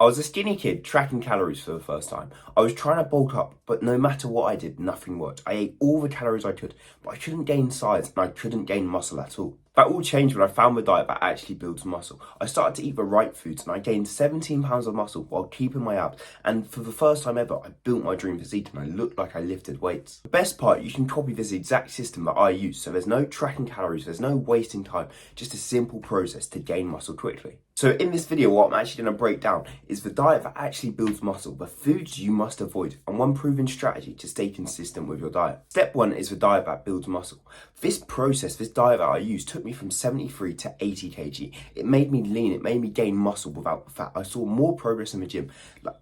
I was a skinny kid tracking calories for the first time. I was trying to bulk up, but no matter what I did, nothing worked. I ate all the calories I could, but I couldn't gain size and I couldn't gain muscle at all. That all changed when I found the diet that actually builds muscle. I started to eat the right foods and I gained 17 pounds of muscle while keeping my abs. And for the first time ever, I built my dream physique and I looked like I lifted weights. The best part, you can copy this exact system that I use. So there's no tracking calories, there's no wasting time, just a simple process to gain muscle quickly. So in this video, what I'm actually going to break down is the diet that actually builds muscle, the foods you must avoid, and one proven strategy to stay consistent with your diet. Step 1 is the diet that builds muscle. This process, this diet that I used, took me from 73 to 80 kg. It made me lean, it made me gain muscle without fat. I saw more progress in the gym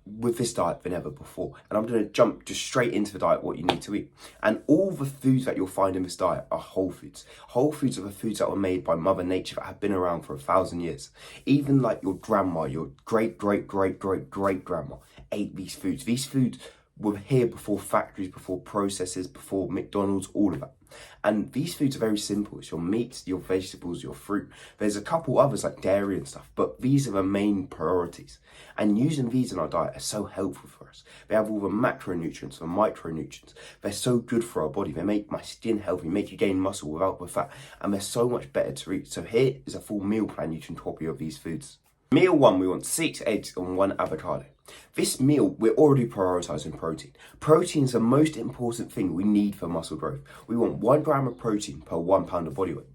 with this diet than ever before. And I'm going to jump just straight into the diet, what you need to eat. And all the foods that you'll find in this diet are whole foods. Whole foods are the foods that were made by Mother Nature that have been around for 1,000 years. Even like your grandma, your great-great-great-great-great-grandma ate these foods. These foods were here before factories, before processes, before McDonald's, all of that. And these foods are very simple. It's your meats, your vegetables, your fruit. There's a couple others like dairy and stuff, but these are the main priorities. And using these in our diet is so helpful for us. They have all the macronutrients, the micronutrients. They're so good for our body. They make my skin healthy, make you gain muscle without the fat. And they're so much better to eat. So here is a full meal plan you can copy of these foods. Meal 1, we want 6 eggs and 1 avocado. This meal, we're already prioritising protein. Protein is the most important thing we need for muscle growth. We want 1 gram of protein per 1 pound of body weight.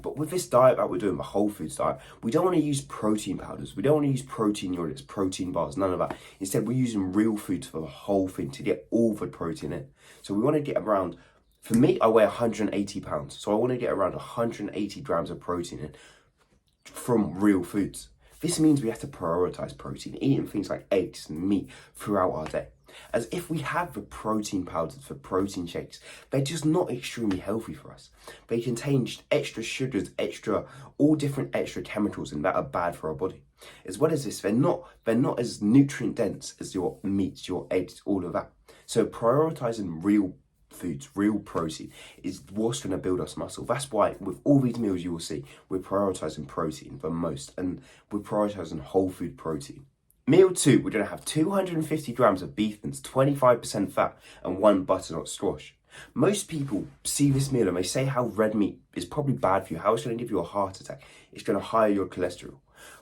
But with this diet that we're doing, the whole foods diet, we don't want to use protein powders. We don't want to use protein units, protein bars, none of that. Instead, we're using real foods for the whole thing to get all the protein in. So we want to get around, for me, I weigh 180 pounds. So I want to get around 180 grams of protein in from real foods. This means we have to prioritise protein, eating things like eggs and meat throughout our day. As if we have the protein powders for protein shakes, they're just not extremely healthy for us. They contain extra sugars, all different extra chemicals, and that are bad for our body. As well as this, they're not as nutrient dense as your meats, your eggs, all of that. So prioritising real foods, real protein is what's going to build us muscle. That's why with all these meals you will see, we're prioritising protein the most, and we're prioritising whole food protein. Meal 2, we're going to have 250 grams of beef mince, 25% fat, and 1 butternut squash. Most people see this meal and they say how red meat is probably bad for you, how it's going to give you a heart attack, it's going to higher your cholesterol.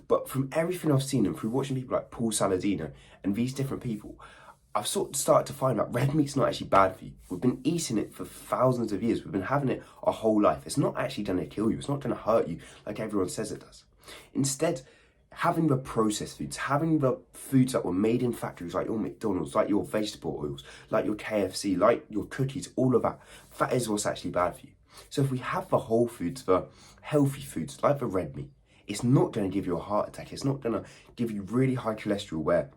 But from everything I've seen and through watching people like Paul Saladino and these different people, I've sort of started to find that red meat's not actually bad for you. We've been eating it for thousands of years. We've been having it our whole life. It's not actually going to kill you. It's not going to hurt you like everyone says it does. Instead, having the processed foods, having the foods that were made in factories like your McDonald's, like your vegetable oils, like your KFC, like your cookies, all of that, that is what's actually bad for you. So if we have the whole foods, the healthy foods, like the red meat, it's not going to give you a heart attack. It's not going to give you really high cholesterol where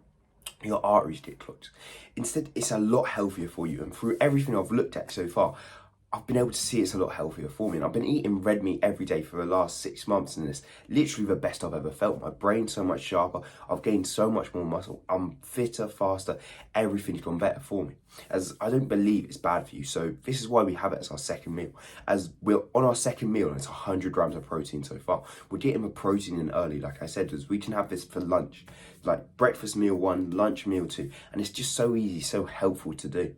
your arteries get clogged. Instead, it's a lot healthier for you. And through everything I've looked at so far, I've been able to see it's a lot healthier for me. And I've been eating red meat every day for the last 6 months, and it's literally the best I've ever felt. My brain's so much sharper. I've gained so much more muscle. I'm fitter, faster. Everything's gone better for me. As I don't believe it's bad for you. So this is why we have it as our second meal. As we're on our second meal, and it's 100 grams of protein so far. We're getting the protein in early, like I said, as we can have this for lunch. Like breakfast meal 1, lunch meal 2. And it's just so easy, so helpful to do.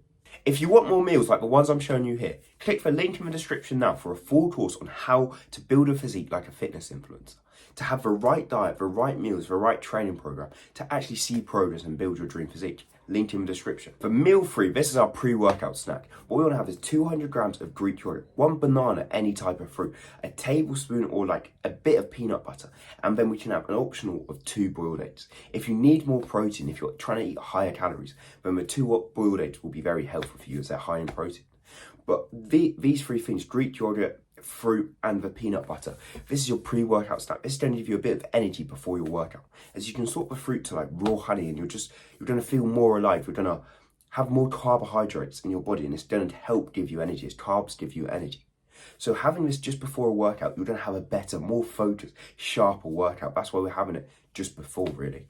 If you want more meals like the ones I'm showing you here, click the link in the description now for a full course on how to build a physique like a fitness influencer. To have the right diet, the right meals, the right training program to actually see progress and build your dream physique. Link in the description. For meal 3, this is our pre-workout snack. What we want to have is 200 grams of Greek yogurt, 1 banana, any type of fruit, a tablespoon or like a bit of peanut butter, and then we can have an optional of 2 boiled eggs. If you need more protein, if you're trying to eat higher calories, then the 2 boiled eggs will be very helpful for you as they're high in protein. But these 3 things, Greek yogurt, fruit, and the peanut butter, this is your pre-workout snack. This is going to give you a bit of energy before your workout, as you can sort the fruit to like raw honey, and you're going to feel more alive. You're going to have more carbohydrates in your body, and it's going to help give you energy, as carbs give you energy. So having this just before a workout, you're going to have a better, more focused, sharper workout. That's why we're having it just before, really.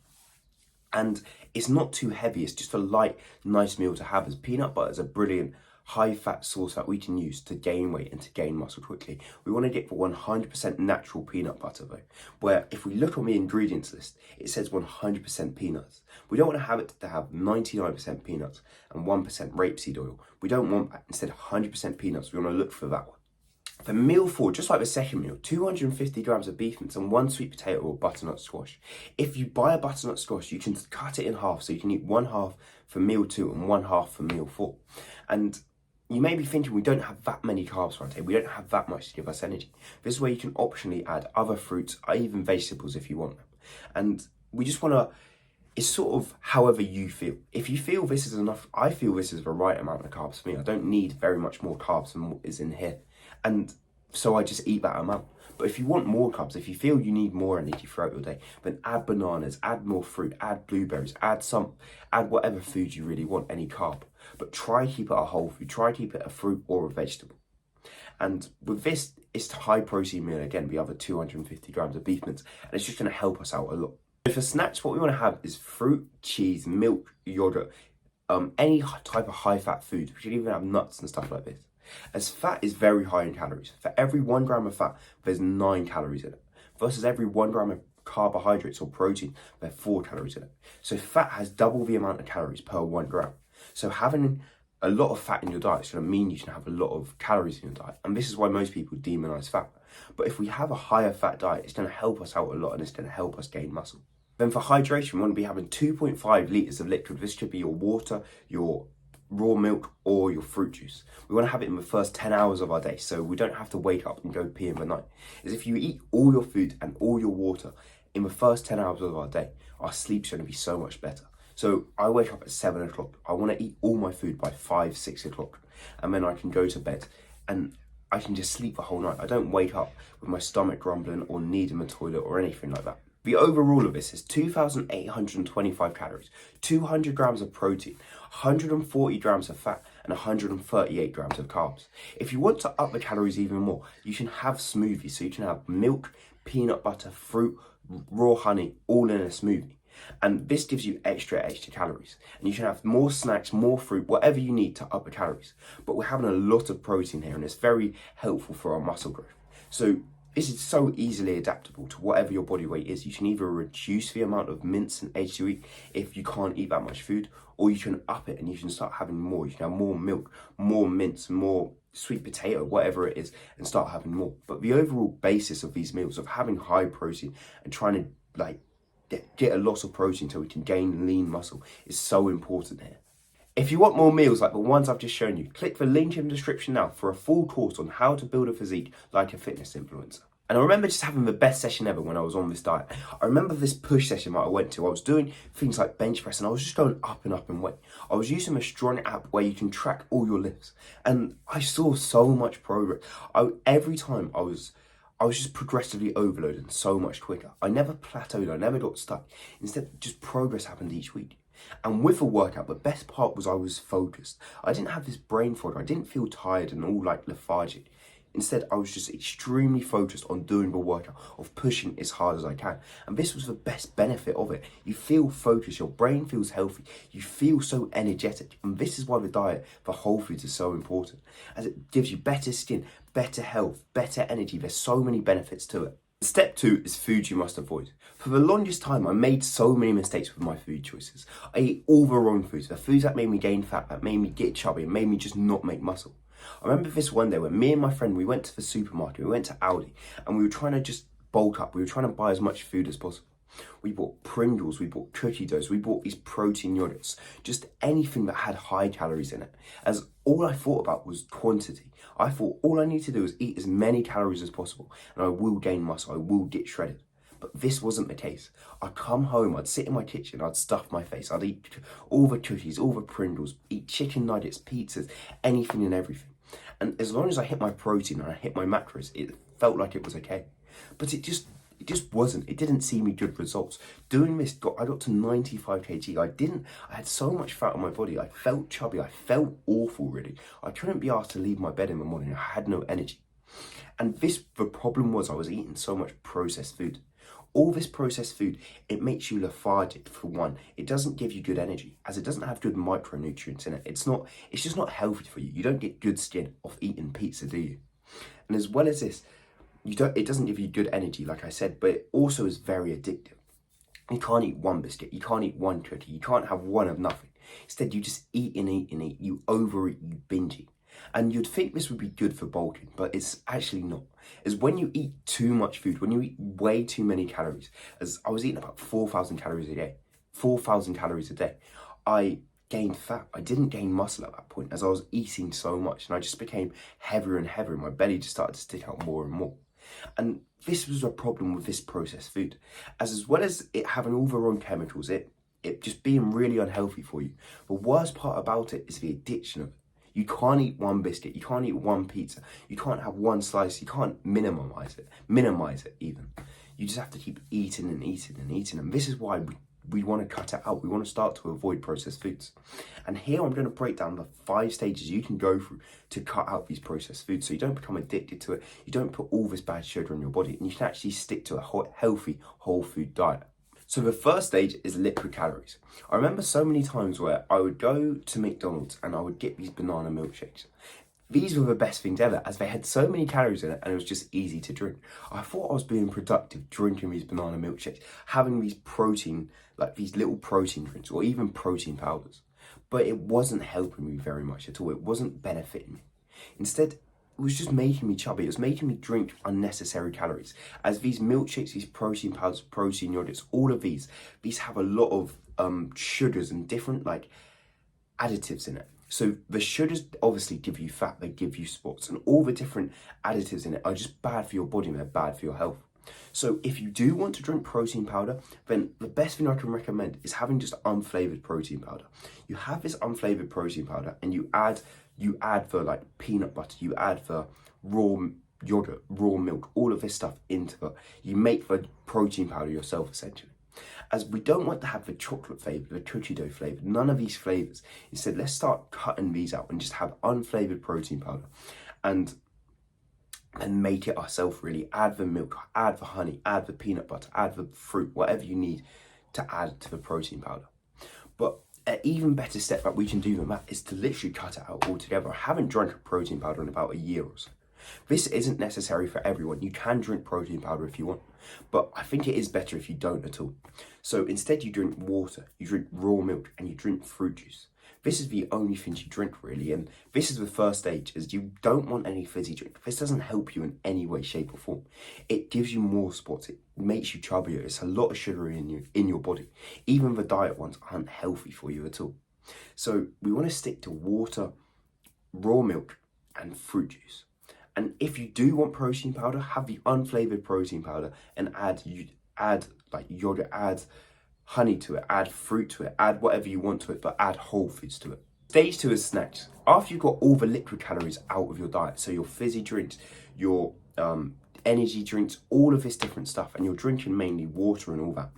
And it's not too heavy. It's just a light, nice meal to have, as peanut butter is a brilliant high fat source that we can use to gain weight and to gain muscle quickly. We want to get for 100% natural peanut butter though, where if we look on the ingredients list, it says 100% peanuts. We don't want to have it to have 99% peanuts and 1% rapeseed oil. We don't want that. Instead, 100% peanuts, we want to look for that one. For meal 4, just like the second meal, 250 grams of beef mince and 1 sweet potato or butternut squash. If you buy a butternut squash, you can cut it in half, so you can eat 1/2 for meal 2 and 1/2 for meal 4. And you may be thinking we don't have that many carbs for our day, we don't have that much to give us energy. This is where you can optionally add other fruits, or even vegetables if you want them. And we just want to, it's sort of however you feel. If you feel this is enough, I feel this is the right amount of carbs for me. I don't need very much more carbs than what is in here. And so I just eat that amount. But if you want more carbs, if you feel you need more energy throughout your day, then add bananas, add more fruit, add blueberries, add whatever food you really want, any carb. But try keep it a whole food, try keep it a fruit or a vegetable. And with this, it's a high protein meal again, the other 250 grams of beef mince, and it's just going to help us out a lot. So for snacks, what we want to have is fruit, cheese, milk, yogurt, any type of high fat food. We should even have nuts and stuff like this. As fat is very high in calories. For every 1 gram of fat, there's 9 calories in it. Versus every 1 gram of carbohydrates or protein, there's 4 calories in it. So fat has double the amount of calories per 1 gram. So having a lot of fat in your diet is going to mean you can have a lot of calories in your diet. And this is why most people demonize fat. But if we have a higher fat diet, it's going to help us out a lot and it's going to help us gain muscle. Then for hydration, we want to be having 2.5 litres of liquid. This should be your water, your raw milk or your fruit juice. We want to have it in the first 10 hours of our day, so we don't have to wake up and go pee in the night. Is if you eat all your food and all your water in the first 10 hours of our day, our sleep's going to be so much better. So I wake up at 7 o'clock. I want to eat all my food by 5, 6 o'clock, and then I can go to bed and I can just sleep the whole night. I don't wake up with my stomach grumbling or needing the toilet or anything like that. The overall of this is 2,825 calories, 200 grams of protein, 140 grams of fat, and 138 grams of carbs. If you want to up the calories even more, you can have smoothies. So you can have milk, peanut butter, fruit, raw honey, all in a smoothie. And this gives you extra calories. And you can have more snacks, more fruit, whatever you need to up the calories. But we're having a lot of protein here, and it's very helpful for our muscle growth. So this is so easily adaptable to whatever your body weight is. You can either reduce the amount of mince and eggs you eat if you can't eat that much food, or you can up it and you can start having more. You can have more milk, more mince, more sweet potato, whatever it is, and start having more. But the overall basis of these meals, of having high protein and trying to get a lot of protein so we can gain lean muscle, is so important here. If you want more meals like the ones I've just shown you, click the link in the description now for a full course on how to build a physique like a fitness influencer. And I remember just having the best session ever when I was on this diet. I remember this push session that I went to. I was doing things like bench press and I was just going up and up in weight. I was using a strong app where you can track all your lifts. And I saw so much progress. Every time I was just progressively overloading so much quicker. I never plateaued, I never got stuck. Instead, just progress happened each week. And with the workout, the best part was I was focused. I didn't have this brain fog. I didn't feel tired and all lethargic. Instead, I was just extremely focused on doing the workout, of pushing as hard as I can. And this was the best benefit of it. You feel focused, your brain feels healthy, you feel so energetic. And this is why the diet for whole foods is so important, as it gives you better skin, better health, better energy. There's so many benefits to it. Step 2 is food you must avoid. For the longest time, I made so many mistakes with my food choices. I ate all the wrong foods, the foods that made me gain fat, that made me get chubby, and made me just not make muscle. I remember this one day when me and my friend, we went to the supermarket, we went to Aldi, and we were trying to just bulk up. We were trying to buy as much food as possible. We bought Pringles, we bought cookie doughs, we bought these protein yogurts, just anything that had high calories in it. As all I thought about was quantity. I thought all I need to do is eat as many calories as possible and I will gain muscle, I will get shredded. But this wasn't the case. I'd come home, I'd sit in my kitchen, I'd stuff my face, I'd eat all the cookies, all the Pringles, eat chicken nuggets, pizzas, anything and everything. And as long as I hit my protein and I hit my macros, it felt like it was okay. But it just wasn't. It didn't see me good results. Doing this, I got to 95 kg. I had so much fat on my body. I felt chubby. I felt awful, really. I couldn't be asked to leave my bed in the morning. I had no energy. And the problem was I was eating so much processed food. All this processed food, it makes you lethargic for one. It doesn't give you good energy as it doesn't have good micronutrients in it. It's just not healthy for you. You don't get good skin off eating pizza, do you? And as well as this, it doesn't give you good energy, like I said, but it also is very addictive. You can't eat one biscuit, you can't eat one cookie, you can't have one of nothing. Instead, you just eat and eat and eat, you overeat, you binge eat. And you'd think this would be good for bulking, but it's actually not. Is when you eat too much food, when you eat way too many calories, as I was eating about 4,000 calories a day, 4,000 calories a day, I gained fat. I didn't gain muscle at that point as I was eating so much, and I just became heavier and heavier. My belly just started to stick out more and more. And this was a problem with this processed food, as well as it having all the wrong chemicals, it just being really unhealthy for you. The worst part about it is the addiction of it. You can't eat one biscuit, you can't eat one pizza, you can't have one slice, you can't minimize it even. You just have to keep eating and eating and eating. And this is why we want to cut it out. We want to start to avoid processed foods. And here I'm going to break down the 5 stages you can go through to cut out these processed foods so you don't become addicted to it, you don't put all this bad sugar in your body, and you can actually stick to a healthy whole food diet. So the first stage is liquid calories. I remember so many times where I would go to McDonald's and I would get these banana milkshakes. These were the best things ever as they had so many calories in it and it was just easy to drink. I thought I was being productive drinking these banana milkshakes, having these protein, like these little protein drinks or even protein powders. But it wasn't helping me very much at all. It wasn't benefiting me. Instead, it was just making me chubby. It was making me drink unnecessary calories. As these milkshakes, these protein powders, protein yogurts, all of these have a lot of sugars and different like additives in it. So the sugars obviously give you fat, they give you spots, and all the different additives in it are just bad for your body and they're bad for your health. So if you do want to drink protein powder, then the best thing I can recommend is having just unflavored protein powder. You have this unflavored protein powder and you add the like peanut butter, you add the raw yogurt, raw milk, all of this stuff into it. You make the protein powder yourself essentially. As we don't want to have the chocolate flavour, the cookie dough flavour, none of these flavours. Instead, let's start cutting these out and just have unflavoured protein powder and make it ourselves really. Add the milk, add the honey, add the peanut butter, add the fruit, whatever you need to add to the protein powder. But an even better step that we can do than that is to literally cut it out altogether. I haven't drunk a protein powder in about a year or so. This isn't necessary for everyone. You can drink protein powder if you want, but I think it is better if you don't at all. So instead you drink water, you drink raw milk, and you drink fruit juice. This is the only thing you drink really, and this is the first stage, is you don't want any fizzy drink. This doesn't help you in any way, shape or form. It gives you more spots, it makes you chubbier, it's a lot of sugar in your body. Even the diet ones aren't healthy for you at all. So we want to stick to water, raw milk and fruit juice. And if you do want protein powder, have the unflavoured protein powder and add like yogurt, add honey to it, add fruit to it, add whatever you want to it, but add whole foods to it. Stage 2 is snacks. After you've got all the liquid calories out of your diet, so your fizzy drinks, your energy drinks, all of this different stuff, and you're drinking mainly water and all that,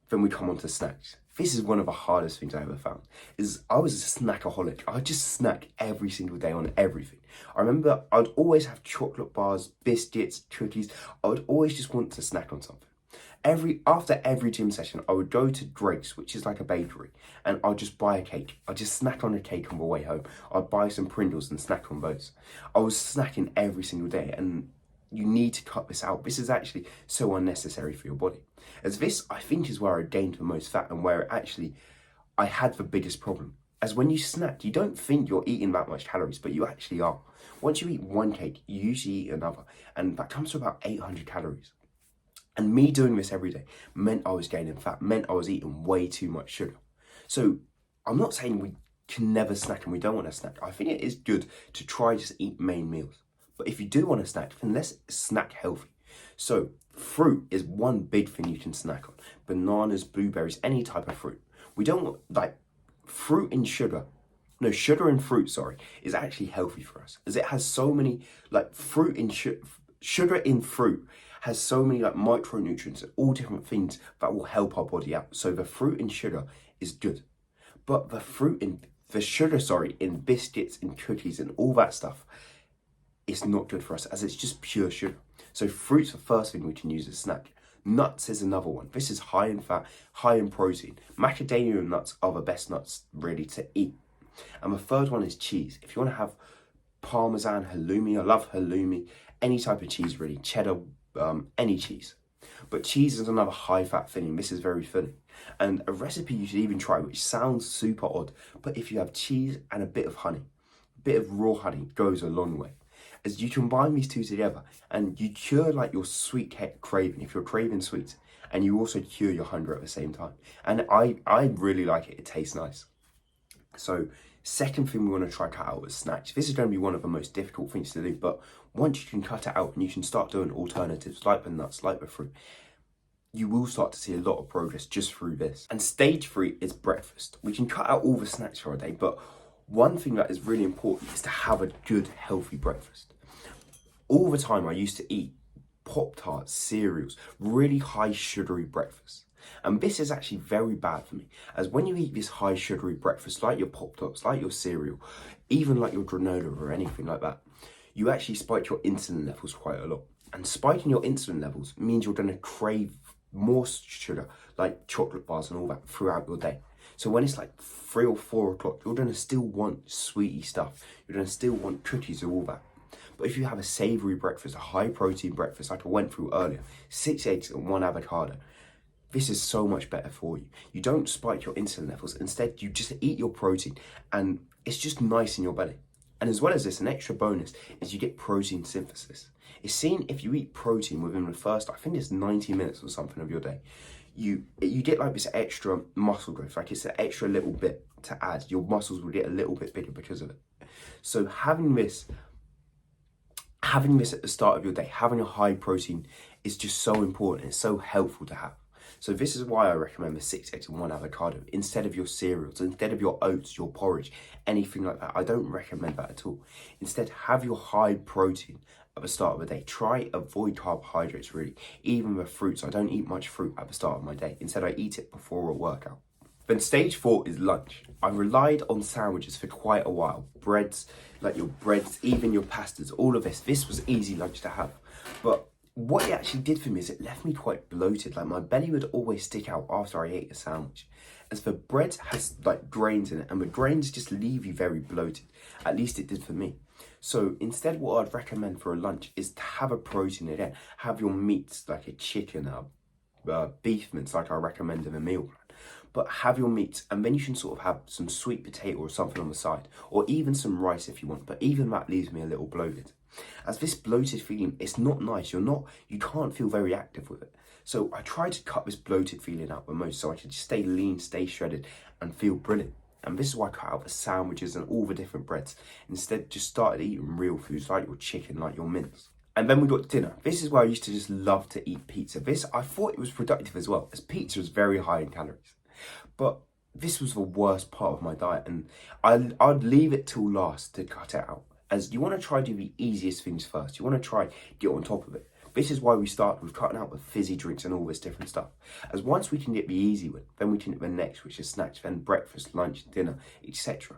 then we come on to snacks. This is one of the hardest things I ever found, is I was a snackaholic. I just snack every single day on everything. I remember I'd always have chocolate bars, biscuits, cookies. I would always just want to snack on something. After every gym session, I would go to Drake's, which is like a bakery, and I'd just buy a cake. I'd just snack on a cake on the way home. I'd buy some Pringles and snack on those. I was snacking every single day, and you need to cut this out. This is actually so unnecessary for your body. As this, I think, is where I gained the most fat and where I had the biggest problem. As when you snack, you don't think you're eating that much calories, but you actually are. Once you eat one cake, you usually eat another, and that comes to about 800 calories. And me doing this every day meant I was gaining fat, meant I was eating way too much sugar. So I'm not saying we can never snack and we don't want to snack. I think it is good to try just eat main meals. But if you do want to snack, then let's snack healthy. So fruit is one big thing you can snack on. Bananas, blueberries, any type of fruit. We don't want, like, fruit and sugar. No, sugar and fruit, is actually healthy for us. As it has so many, like, sugar in fruit has so many like micronutrients and all different things that will help our body out. So the fruit and sugar is good. But the sugar in biscuits and cookies and all that stuff is not good for us, as it's just pure sugar. So fruit's the first thing we can use as a snack. Nuts is another one. This is high in fat, high in protein. Macadamia nuts are the best nuts really to eat. And the third one is cheese. If you want to have Parmesan, halloumi, I love halloumi, any type of cheese really, cheddar, any cheese. But cheese is another high fat filling. This is very filling. And a recipe you should even try, which sounds super odd, but if you have cheese and a bit of honey, a bit of raw honey goes a long way. As you combine these two together and you cure like your sweet craving, if you're craving sweets, and you also cure your hunger at the same time. And I really like it. It tastes nice. So second thing we want to try cut out is snacks. This is going to be one of the most difficult things to do, but once you can cut it out and you can start doing alternatives like the nuts, like the fruit, you will start to see a lot of progress just through this. And stage 3 is breakfast. We can cut out all the snacks for a day, but one thing that is really important is to have a good, healthy breakfast. All the time I used to eat Pop-Tarts, cereals, really high sugary breakfast. And this is actually very bad for me, as when you eat this high sugary breakfast, like your Pop-Tarts, like your cereal, even like your granola or anything like that, you actually spike your insulin levels quite a lot. And spiking your insulin levels means you're going to crave more sugar, like chocolate bars and all that, throughout your day. So when it's like 3 or 4 o'clock, you're going to still want sweety stuff. You're going to still want cookies and all that. But if you have a savoury breakfast, a high protein breakfast like I went through earlier, 6 eggs and 1 avocado, this is so much better for you. You don't spike your insulin levels. Instead, you just eat your protein and it's just nice in your belly. And as well as this, an extra bonus is you get protein synthesis. It's seen if you eat protein within the first, I think it's 90 minutes or something of your day, you get like this extra muscle growth, like it's an extra little bit to add. Your muscles will get a little bit bigger because of it. So having this at the start of your day, having a high protein is just so important. It's so helpful to have. So this is why I recommend the 6 eggs and 1 avocado instead of your cereals, instead of your oats, your porridge, anything like that. I don't recommend that at all. Instead, have your high protein at the start of the day. Try avoid carbohydrates really, even with fruits. I don't eat much fruit at the start of my day. Instead, I eat it before a workout. Then stage 4 is lunch. I relied on sandwiches for quite a while. Breads, like your breads, even your pastas, all of this. This was easy lunch to have. But what it actually did for me is it left me quite bloated. Like my belly would always stick out after I ate a sandwich. As the bread has like grains in it, and the grains just leave you very bloated. At least it did for me. So instead, what I'd recommend for a lunch is to have a protein again. Have your meats like a chicken, beef mince, like I recommend in a meal plan. But have your meats, and then you can sort of have some sweet potato or something on the side, or even some rice if you want. But even that leaves me a little bloated. As this bloated feeling, it's not nice. You can't feel very active with it. So I tried to cut this bloated feeling out the most, so I could just stay lean, stay shredded, and feel brilliant. And this is why I cut out the sandwiches and all the different breads. Instead, just started eating real foods like your chicken, like your mince. And then we got dinner. This is where I used to just love to eat pizza. This, I thought it was productive as well, as pizza is very high in calories. But this was the worst part of my diet, and I'd leave it till last to cut it out. As you want to try to do the easiest things first. You want to try get on top of it. This is why we start with cutting out the fizzy drinks and all this different stuff. As once we can get the easy one, then we can get the next, which is snacks, then breakfast, lunch, dinner, etc.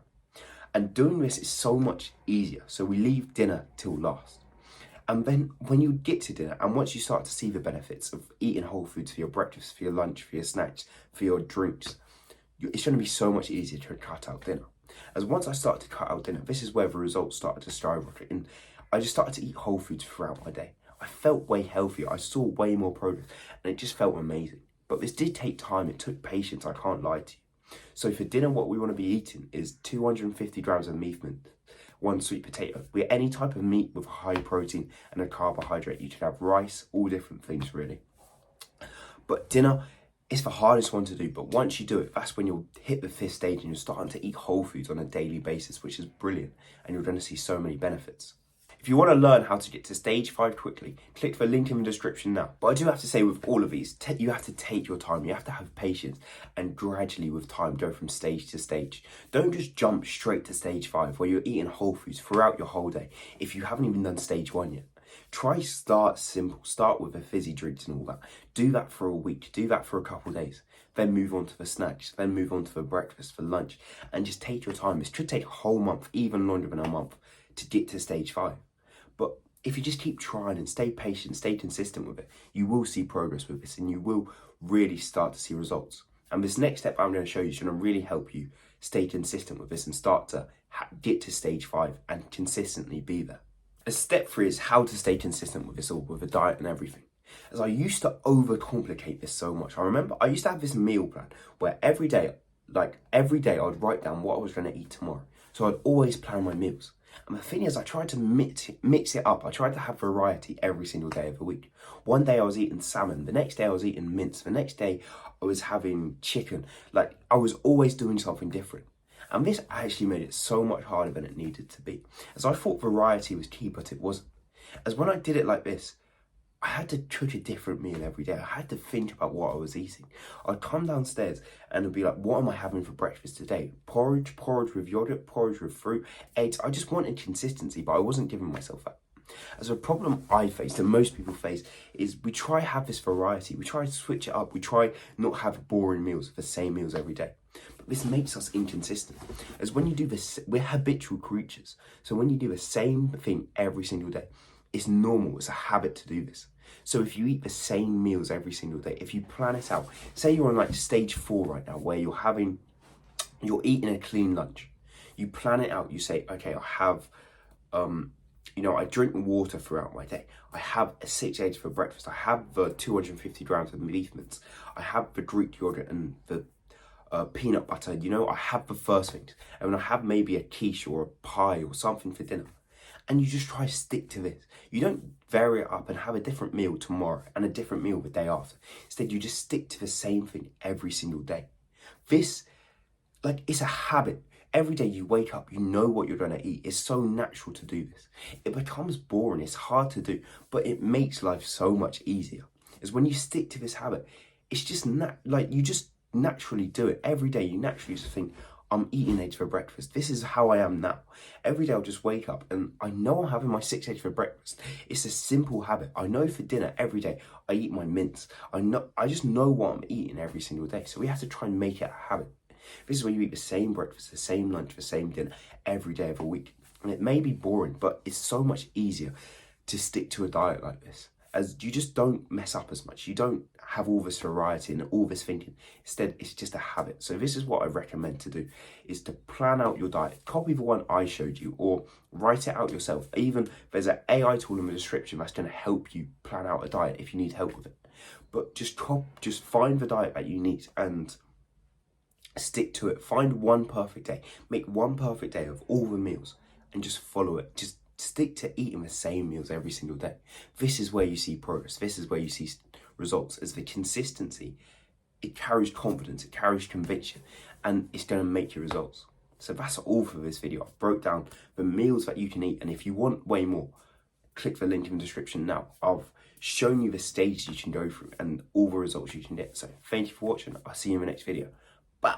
And doing this is so much easier. So we leave dinner till last. And then when you get to dinner, and once you start to see the benefits of eating whole foods for your breakfast, for your lunch, for your snacks, for your drinks, it's going to be so much easier to cut out dinner. As once I started to cut out dinner, this is where the results started to skyrocket, and I just started to eat whole foods throughout my day. I felt way healthier, I saw way more progress, and it just felt amazing. But this did take time, it took patience, I can't lie to you. So for dinner, what we want to be eating is 250 grams of meat mince, 1 sweet potato. With any type of meat with high protein and a carbohydrate. You can have rice, all different things really. But dinner, it's the hardest one to do, but once you do it, that's when you'll hit the 5th stage and you're starting to eat whole foods on a daily basis, which is brilliant, and you're going to see so many benefits. If you want to learn how to get to stage 5 quickly, click the link in the description now. But I do have to say with all of these, you have to take your time, you have to have patience, and gradually with time go from stage to stage. Don't just jump straight to stage 5 where you're eating whole foods throughout your whole day if you haven't even done stage 1 yet. Try start simple, start with the fizzy drinks and all that. Do that for a week, do that for a couple of days. Then move on to the snacks, then move on to the breakfast, for lunch, and just take your time. This could take a whole month, even longer than a month, to get to stage 5. But if you just keep trying and stay patient, stay consistent with it, you will see progress with this and you will really start to see results. And this next step I'm going to show you is going to really help you stay consistent with this and start to get to stage 5 and consistently be there. And step 3 is how to stay consistent with this all, with a diet and everything. As I used to overcomplicate this so much. I remember I used to have this meal plan where every day I'd write down what I was going to eat tomorrow. So I'd always plan my meals. And the thing is, I tried to mix it up. I tried to have variety every single day of the week. One day I was eating salmon. The next day I was eating mince. The next day I was having chicken. Like, I was always doing something different. And this actually made it so much harder than it needed to be. As I thought variety was key, but it wasn't. As when I did it like this, I had to cook a different meal every day. I had to think about what I was eating. I'd come downstairs and it'd be like, what am I having for breakfast today? Porridge with yogurt, porridge with fruit, eggs. I just wanted consistency, but I wasn't giving myself that. As a problem I faced and most people face is we try have this variety. We try to switch it up. We try not have boring meals, the same meals every day. But this makes us inconsistent. As when you do this, we're habitual creatures. So when you do the same thing every single day, it's normal, it's a habit to do this. So if you eat the same meals every single day, if you plan it out, say you're on like stage 4 right now, where you're eating a clean lunch. You plan it out, you say, okay, I have, I drink water throughout my day. I have 6 eggs for breakfast. I have the 250 grams of beef mince. I have the Greek yogurt and the peanut butter. I have the first things. And then I have maybe a quiche or a pie or something for dinner. And you just try to stick to this. You don't vary it up and have a different meal tomorrow and a different meal the day after. Instead, you just stick to the same thing every single day. This, it's a habit. Every day you wake up, you know what you're going to eat. It's so natural to do this. It becomes boring. It's hard to do, but it makes life so much easier. Is when you stick to this habit, it's just you just naturally do it. Every day you naturally just think, I'm eating eggs for breakfast. This is how I am now. Every day I'll just wake up and I know I'm having my 6 eggs for breakfast. It's a simple habit. I know for dinner every day I eat my mince. I just know what I'm eating every single day. So we have to try and make it a habit. This is where you eat the same breakfast, the same lunch, the same dinner every day of the week. And it may be boring, but it's so much easier to stick to a diet like this, as you just don't mess up as much. You don't have all this variety and all this thinking. Instead, it's just a habit. So this is what I recommend to do, is to plan out your diet. Copy the one I showed you or write it out yourself. Even there's an AI tool in the description that's going to help you plan out a diet if you need help with it. But just find the diet that you need and stick to it. Find one perfect day. Make one perfect day of all the meals and just follow it. Just stick to eating the same meals every single day. This is where you see progress. This is where you see results. As the consistency, it carries confidence, it carries conviction, and it's going to make your results. So that's all for this video. I broke down the meals that you can eat, and if you want way more, click the link in the description now. I've shown you the stages you can go through and all the results you can get. So thank you for watching. I'll see you in the next video. Bye.